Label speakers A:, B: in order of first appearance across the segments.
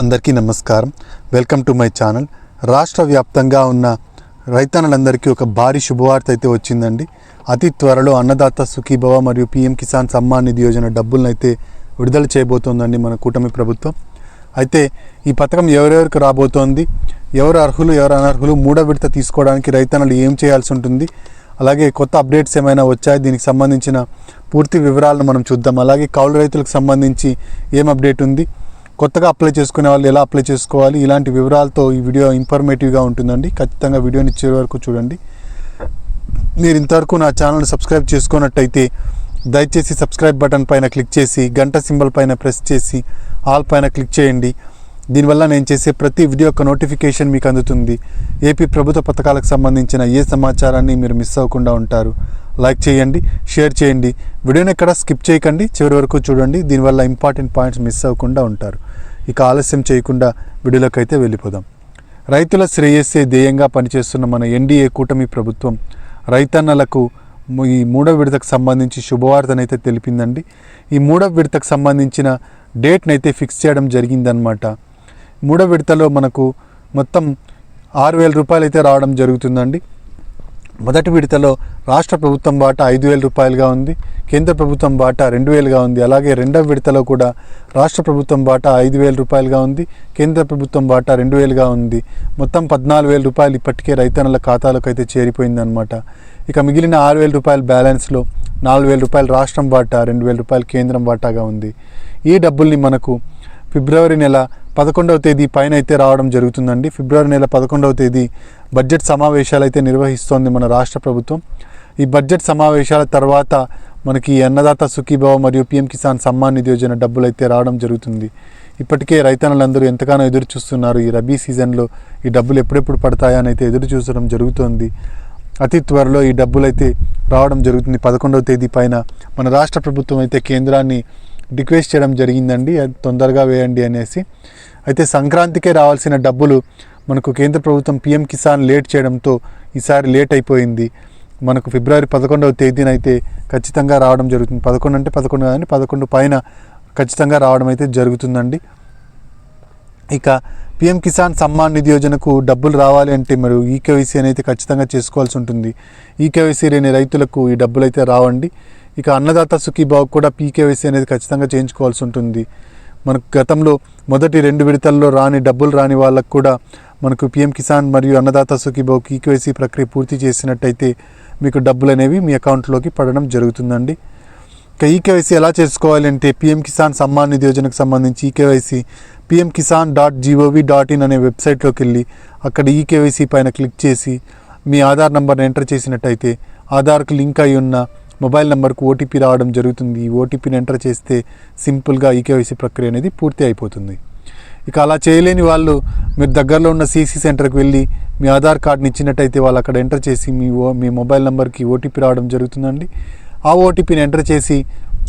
A: అందరికీ నమస్కారం. Welcome to my channel. రాష్ట్ర వ్యాప్తంగా ఉన్న రైతన్నలందరికీ ఒక భారీ శుభవార్త అయితే వచ్చిందండి. అతి త్వరలో అన్నదాత సుఖీభవ మరియు పీఎం కిసాన్ సమ్మాన్ నిధి యోజన డబ్బులను అయితే విడుదల చేయబోతోందండి మన కూటమి ప్రభుత్వం. అయితే ఈ పథకం ఎవరెవరికి రాబోతోంది, ఎవరు అర్హులు ఎవరు అనర్హులు, మూడో విడత తీసుకోవడానికి రైతన్నలు ఏం చేయాల్సి ఉంటుంది, అలాగే కొత్త అప్డేట్స్ ఏమైనా వచ్చాయి, దీనికి సంబంధించిన పూర్తి వివరాలను మనం చూద్దాం. అలాగే కౌలు రైతులకు సంబంధించి ఏం అప్డేట్ ఉంది, కొత్తగా అప్లై చేసుకునే వాళ్ళు ఎలా అప్లై చేసుకోవాలి, ఇలాంటి వివరాలతో ఈ వీడియో ఇన్ఫర్మేటివ్గా ఉంటుందండి. ఖచ్చితంగా వీడియోని చివరి వరకు చూడండి. మీరు ఇంతవరకు నా ఛానల్ని సబ్స్క్రైబ్ చేసుకున్నట్టయితే దయచేసి సబ్స్క్రైబ్ బటన్ పైన క్లిక్ చేసి గంట సింబల్ పైన ప్రెస్ చేసి ఆల్ పైన క్లిక్ చేయండి. దీనివల్ల నేను చేసే ప్రతి వీడియో యొక్క నోటిఫికేషన్ మీకు అందుతుంది. ఏపీ ప్రభుత్వ పథకాలకు సంబంధించిన ఏ సమాచారాన్ని మీరు మిస్ అవ్వకుండా ఉంటారు. లైక్ చేయండి, షేర్ చేయండి, వీడియోని ఎక్కడ స్కిప్ చేయకండి, చివరి వరకు చూడండి. దీనివల్ల ఇంపార్టెంట్ పాయింట్స్ మిస్ అవ్వకుండా ఉంటారు. ఇక ఆలస్యం చేయకుండా వీడియోలోకి అయితే వెళ్ళిపోదాం. రైతుల శ్రేయస్సే ధ్యేయంగా పనిచేస్తున్న మన ఎన్డీఏ కూటమి ప్రభుత్వం రైతన్నలకు ఈ మూడవ విడతకు సంబంధించి శుభవార్తనైతే తెలిపిందండి. ఈ మూడవ విడతకు సంబంధించిన డేట్ని అయితే ఫిక్స్ చేయడం జరిగిందనమాట. మూడవ విడతలో మనకు మొత్తం 6,000 రూపాయలు అయితే రావడం జరుగుతుందండి. మొదటి విడతలో రాష్ట్ర ప్రభుత్వం వాటా 5,000 రూపాయలుగా ఉంది, కేంద్ర ప్రభుత్వం వాటా 2,000గా ఉంది. అలాగే రెండవ విడతలో కూడా రాష్ట్ర ప్రభుత్వం వాటా 5,000 రూపాయలుగా ఉంది, కేంద్ర ప్రభుత్వం వాటా 2,000గా ఉంది. మొత్తం 14,000 రూపాయలు ఇప్పటికే రైతన్నల ఖాతాలకు అయితే చేరిపోయిందనమాట. ఇక మిగిలిన 6,000 రూపాయల బ్యాలెన్స్లో 4,000 రూపాయలు రాష్ట్రం వాటా, 2,000 రూపాయలు కేంద్రం వాటాగా ఉంది. ఈ డబ్బుల్ని మనకు ఫిబ్రవరి నెల 11వ తేదీ పైన అయితే రావడం జరుగుతుందండి. ఫిబ్రవరి నెల 11వ తేదీ బడ్జెట్ సమావేశాలు అయితే నిర్వహిస్తోంది మన రాష్ట్ర ప్రభుత్వం. ఈ బడ్జెట్ సమావేశాల తర్వాత మనకి అన్నదాత సుఖీభవ మరియు పీఎం కిసాన్ సమ్మాన్ నిధి యోజన డబ్బులు అయితే రావడం జరుగుతుంది. ఇప్పటికే రైతన్నలందరూ ఎంతగానో ఎదురు చూస్తున్నారు. ఈ రబీ సీజన్లో ఈ డబ్బులు ఎప్పుడెప్పుడు పడతాయా అని అయితే ఎదురు చూడడం జరుగుతోంది. అతి త్వరలో ఈ డబ్బులు అయితే రావడం జరుగుతుంది. 11వ తేదీ పైన మన రాష్ట్ర ప్రభుత్వం అయితే కేంద్రాన్ని రిక్వెస్ట్ చేయడం జరిగిందండి, తొందరగా వేయండి అనేసి. అయితే సంక్రాంతికే రావాల్సిన డబ్బులు మనకు కేంద్ర ప్రభుత్వం పీఎం కిసాన్ లేట్ చేయడంతో ఈసారి లేట్ అయిపోయింది. మనకు ఫిబ్రవరి 11వ తేదీన అయితే ఖచ్చితంగా రావడం జరుగుతుంది. 11 అంటే 11 కాదండి, 11 పైన ఖచ్చితంగా రావడం అయితే జరుగుతుందండి. ఇక పీఎం కిసాన్ సమ్మాన్ నిధి యోజనకు డబ్బులు రావాలి అంటే మరి ఈకేవైసీ అనేది ఖచ్చితంగా చేసుకోవాల్సి ఉంటుంది. ఈకేవైసీ లేని రైతులకు ఈ డబ్బులు అయితే రావండి. ఇక అన్నదాత సుఖీభావ కూడా పీకేవైసీ అనేది ఖచ్చితంగా చేయించుకోవాల్సి ఉంటుంది. మనకు గతంలో మొదటి 2 విడతల్లో డబ్బులు రాని వాళ్ళకు కూడా మనకు పీఎం కిసాన్ మరియు అన్నదాత సుఖీభావకు ఈకేవైసీ ప్రక్రియ పూర్తి చేసినట్టయితే మీకు డబ్బులు అనేవి మీ అకౌంట్లోకి పడడం జరుగుతుందండి. ఇక ఈకేవైసీ ఎలా చేసుకోవాలి అంటే పీఎం కిసాన్ సమ్మాన్ నిధి యోజనకు సంబంధించి ఈకేవైసీ pmkisan.gov.in అనే వెబ్సైట్లోకి వెళ్ళి అక్కడ ఈకేవైసీ పైన క్లిక్ చేసి మీ ఆధార్ నెంబర్ని ఎంటర్ చేసినట్టయితే ఆధార్కు లింక్ అయి ఉన్న మొబైల్ నెంబర్కు ఓటీపీ రావడం జరుగుతుంది. ఈ ఓటీపీని ఎంటర్ చేస్తే సింపుల్గా ఈకేవైసీ ప్రక్రియ అనేది పూర్తి అయిపోతుంది. ఇక అలా చేయలేని వాళ్ళు మీరు దగ్గరలో ఉన్న సీసీ సెంటర్కి వెళ్ళి మీ ఆధార్ కార్డుని ఇచ్చినట్టయితే వాళ్ళు అక్కడ ఎంటర్ చేసి మీ మొబైల్ నెంబర్కి ఓటీపీ రావడం జరుగుతుందండి. ఆ ఓటీపీని ఎంటర్ చేసి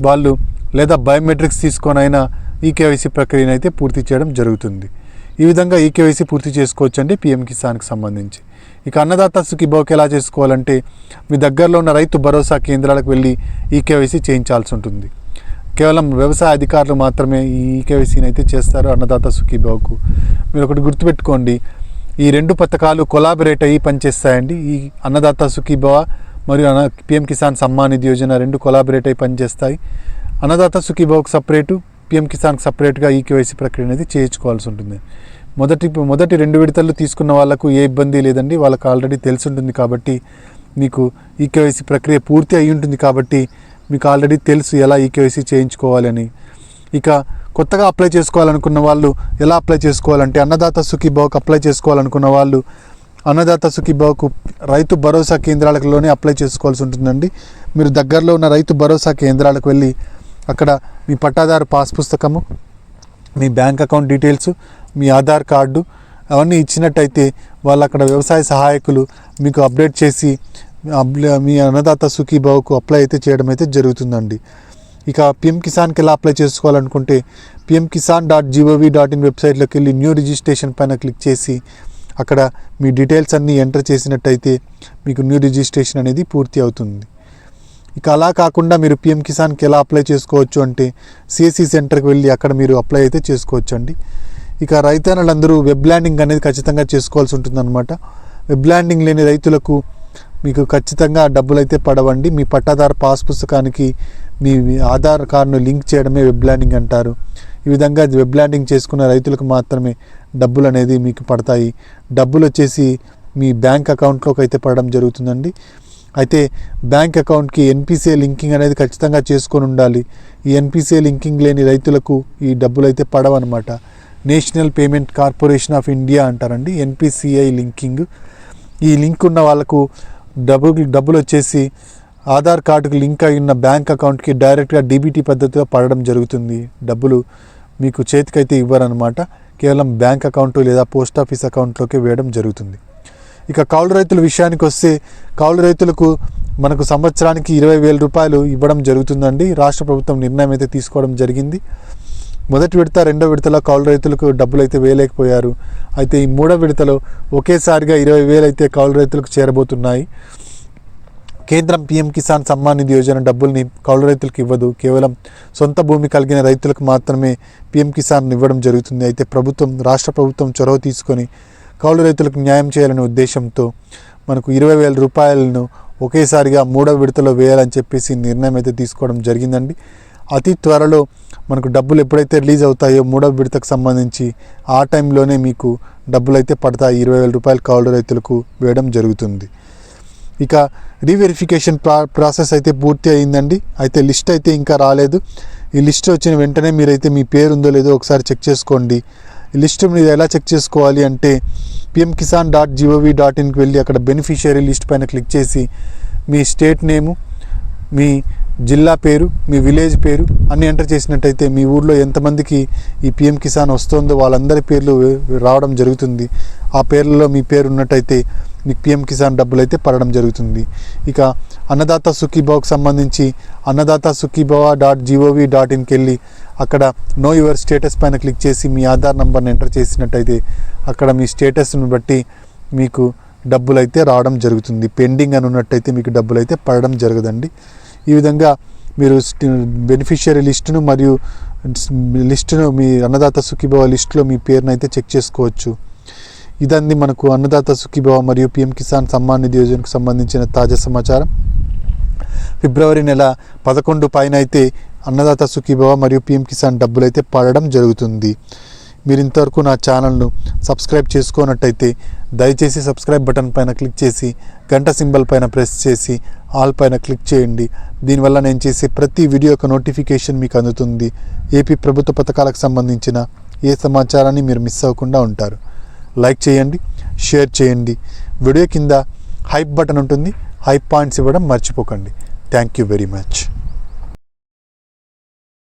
A: వాళ్ళు లేదా బయోమెట్రిక్స్ తీసుకొనైనా ఈకేవైసీ ప్రక్రియను అయితే పూర్తి చేయడం జరుగుతుంది. ఈ విధంగా ఈకేవైసీ పూర్తి చేసుకోవచ్చండి పీఎం కిసాన్కి సంబంధించి. ఇక అన్నదాత సుఖీభావకి ఎలా చేసుకోవాలంటే మీ దగ్గరలో ఉన్న రైతు భరోసా కేంద్రాలకు వెళ్ళి ఈకేవైసీ చేయించాల్సి ఉంటుంది. కేవలం వ్యవసాయ అధికారులు మాత్రమే ఈ ఈకేవైసీని అయితే చేస్తారు అన్నదాత సుఖీభావకు. మీరు ఒకటి గుర్తుపెట్టుకోండి, ఈ 2 పథకాలు కొలాబరేట్ అయ్యి పనిచేస్తాయండి. ఈ అన్నదాత సుఖీభావ మరియు పీఎం కిసాన్ సమ్మాన్ నిధి యోజన 2 కొలాబరేట్ అయ్యి పనిచేస్తాయి. అన్నదాత సుఖీభావకు సపరేటు, పీఎం కిసాన్కి సపరేట్గా ఈకేవైసీ ప్రక్రియ అనేది చేయించుకోవాల్సి ఉంటుంది. మొదటి 2 విడతలు తీసుకున్న వాళ్ళకు ఏ ఇబ్బంది లేదండి, వాళ్ళకు ఆల్రెడీ తెలిసి ఉంటుంది కాబట్టి మీకు ఈకేవైసీ ప్రక్రియ పూర్తి అయి ఉంటుంది కాబట్టి మీకు ఆల్రెడీ తెలుసు ఎలా ఈకేవైసీ చేయించుకోవాలని. ఇక కొత్తగా అప్లై చేసుకోవాలనుకున్న వాళ్ళు ఎలా అప్లై చేసుకోవాలంటే అన్నదాత సుఖీభావకు అప్లై చేసుకోవాలనుకున్న వాళ్ళు అన్నదాత సుఖీభావకు రైతు భరోసా కేంద్రాలలోనే అప్లై చేసుకోవాల్సి ఉంటుందండి. మీరు దగ్గరలో ఉన్న రైతు భరోసా కేంద్రాలకు వెళ్ళి అక్కడ మీ పట్టాదారు పాస్ పుస్తకము, మీ బ్యాంక్ అకౌంట్ డీటెయిల్స్, మీ ఆధార్ కార్డు అవన్నీ ఇచ్చినట్టయితే వాళ్ళు అక్కడ వ్యవసాయ సహాయకులు మీకు అప్డేట్ చేసి మీ అన్నదాత సుఖీభావకు అప్లై అయితే చేయడం అయితే జరుగుతుందండి. ఇక పీఎం కిసాన్కి ఎలా అప్లై చేసుకోవాలనుకుంటే pmkisan.gov.in వెబ్సైట్లోకి వెళ్ళి న్యూ రిజిస్ట్రేషన్ పైన క్లిక్ చేసి అక్కడ మీ డీటెయిల్స్ అన్నీ ఎంటర్ చేసినట్టయితే మీకు న్యూ రిజిస్ట్రేషన్ అనేది పూర్తి అవుతుంది. ఇక అలా కాకుండా మీరు పీఎం కిసాన్కి ఎలా అప్లై చేసుకోవచ్చు అంటే సిఎస్సి సెంటర్కి వెళ్ళి అక్కడ మీరు అప్లై అయితే చేసుకోవచ్చు అండి. ఇక రైతన్నలందరూ వెబ్ ల్యాండింగ్ అనేది ఖచ్చితంగా చేసుకోవాల్సి ఉంటుందన్నమాట. వెబ్ ల్యాండింగ్ లేని రైతులకు మీకు ఖచ్చితంగా డబ్బులు అయితే పడవండి. మీ పట్టాదారు పాస్ పుస్తకానికి మీ ఆధార్ కార్డును లింక్ చేయడమే వెబ్ ల్యాండింగ్ అంటారు. ఈ విధంగా వెబ్ ల్యాండింగ్ చేసుకున్న రైతులకు మాత్రమే డబ్బులు అనేది మీకు పడతాయి. డబ్బులు వచ్చేసి మీ బ్యాంక్ అకౌంట్లోకి అయితే పడడం జరుగుతుందండి. అయితే బ్యాంక్ అకౌంట్కి ఎన్పిసిఐ లింకింగ్ అనేది ఖచ్చితంగా చేసుకొని ఉండాలి. ఈ ఎన్పిసిఐ లింకింగ్ లేని రైతులకు ఈ డబ్బులు అయితే పడవన్నమాట. National payment corporation of India అంటారండి ఎన్పిసిఐ లింకింగ్. ఈ లింక్ ఉన్న వాళ్ళకు డబ్బులు వచ్చేసి ఆధార్ కార్డుకి లింక్ అయి ఉన్న బ్యాంక్ అకౌంట్కి డైరెక్ట్గా డీబీటీ పద్ధతిలో పడడం జరుగుతుంది. డబ్బులు మీకు చేతికైతే ఇవ్వరనమాట. కేవలం బ్యాంక్ అకౌంట్ లేదా పోస్ట్ ఆఫీస్ అకౌంట్లోకి వేయడం జరుగుతుంది. ఇక కౌలు రైతుల విషయానికి వస్తే కౌలు రైతులకు మనకు సంవత్సరానికి 20,000 రూపాయలు ఇవ్వడం జరుగుతుందండి. రాష్ట్ర ప్రభుత్వం నిర్ణయం అయితే తీసుకోవడం జరిగింది. మొదటి విడత రెండో విడతలో కౌలు రైతులకు డబ్బులు అయితే వేయలేకపోయారు. అయితే ఈ మూడో విడతలో ఒకేసారిగా 20,000 అయితే కౌలు రైతులకు చేరబోతున్నాయి. కేంద్రం పీఎం కిసాన్ సమ్మాన్ నిధి యోజన డబ్బుల్ని కౌలు రైతులకు ఇవ్వదు. కేవలం సొంత భూమి కలిగిన రైతులకు మాత్రమే పీఎం కిసాన్ ఇవ్వడం జరుగుతుంది. అయితే రాష్ట్ర ప్రభుత్వం చొరవ తీసుకొని కౌలు రైతులకు న్యాయం చేయాలనే ఉద్దేశంతో మనకు 20,000 రూపాయలను ఒకేసారిగా మూడో విడతలో వేయాలని చెప్పేసి నిర్ణయం అయితే తీసుకోవడం జరిగిందండి. అతి త్వరలో మనకు డబ్బులు ఎప్పుడైతే రిలీజ్ అవుతాయో మూడో విడతకు సంబంధించి ఆ టైంలోనే మీకు డబ్బులు అయితే పడతాయి. 20,000 రూపాయలు కౌలు రైతులకు వేయడం జరుగుతుంది. ఇక రీవెరిఫికేషన్ ప్రాసెస్ అయితే పూర్తి అయిందండి. అయితే లిస్ట్ అయితే ఇంకా రాలేదు. ఈ లిస్ట్ వచ్చిన వెంటనే మీరైతే మీ పేరు ఉందో లేదో ఒకసారి చెక్ చేసుకోండి. ఈ లిస్ట్ మీరు ఎలా చెక్ చేసుకోవాలి అంటే pmkisan.gov.inకి వెళ్ళి అక్కడ బెనిఫిషియరీ లిస్ట్ పైన క్లిక్ చేసి మీ స్టేట్ నేము, మీ జిల్లా పేరు, మీ విలేజ్ పేరు అన్నీ ఎంటర్ చేసినట్టయితే మీ ఊర్లో ఎంతమందికి ఈ పీఎం కిసాన్ వస్తుందో వాళ్ళందరి పేర్లు రావడం జరుగుతుంది. ఆ పేర్లలో మీ పేరు ఉన్నట్టయితే మీకు పీఎం కిసాన్ డబ్బులు అయితే పడడం జరుగుతుంది. ఇక అన్నదాత సుఖీభవకు సంబంధించి annadatasukhiభవ.gov.inకి వెళ్ళి అక్కడ నో యువర్ స్టేటస్ పైన క్లిక్ చేసి మీ ఆధార్ నంబర్ని ఎంటర్ చేసినట్టయితే అక్కడ మీ స్టేటస్ని బట్టి మీకు డబ్బులు అయితే రావడం జరుగుతుంది. పెండింగ్ అని ఉన్నట్టయితే మీకు డబ్బులు అయితే పడడం జరగదండి. ఈ విధంగా మీరు బెనిఫిషియరీ లిస్టును మరియు మీ అన్నదాత సుఖీభవ లిస్టులో మీ పేరును అయితే చెక్ చేసుకోవచ్చు. ఇదండి మనకు అన్నదాత సుఖీభవ మరియు పీఎం కిసాన్ సమ్మాన్ నిధి యోజనకు సంబంధించిన తాజా సమాచారం. ఫిబ్రవరి నెల 11 పైన అయితే అన్నదాత సుఖీభవ మరియు పీఎం కిసాన్ డబ్బులు అయితే పడడం జరుగుతుంది. మీరు ఇంతవరకు నా ఛానల్ను సబ్స్క్రైబ్ చేసుకున్నట్టయితే దయచేసి సబ్స్క్రైబ్ బటన్ పైన క్లిక్ చేసి గంట సింబల్ పైన ప్రెస్ చేసి ఆల్ పైన క్లిక్ చేయండి. దీనివల్ల నేను చేసే ప్రతి వీడియో యొక్క నోటిఫికేషన్ మీకు అందుతుంది. ఏపీ ప్రభుత్వ పథకాలకు సంబంధించిన ఏ సమాచారాన్ని మీరు మిస్ అవ్వకుండా ఉంటారు. లైక్ చేయండి, షేర్ చేయండి. వీడియో కింద హైప్ బటన్ ఉంటుంది. హైప్ పాయింట్స్ ఇవ్వడం మర్చిపోకండి. Thank you very much.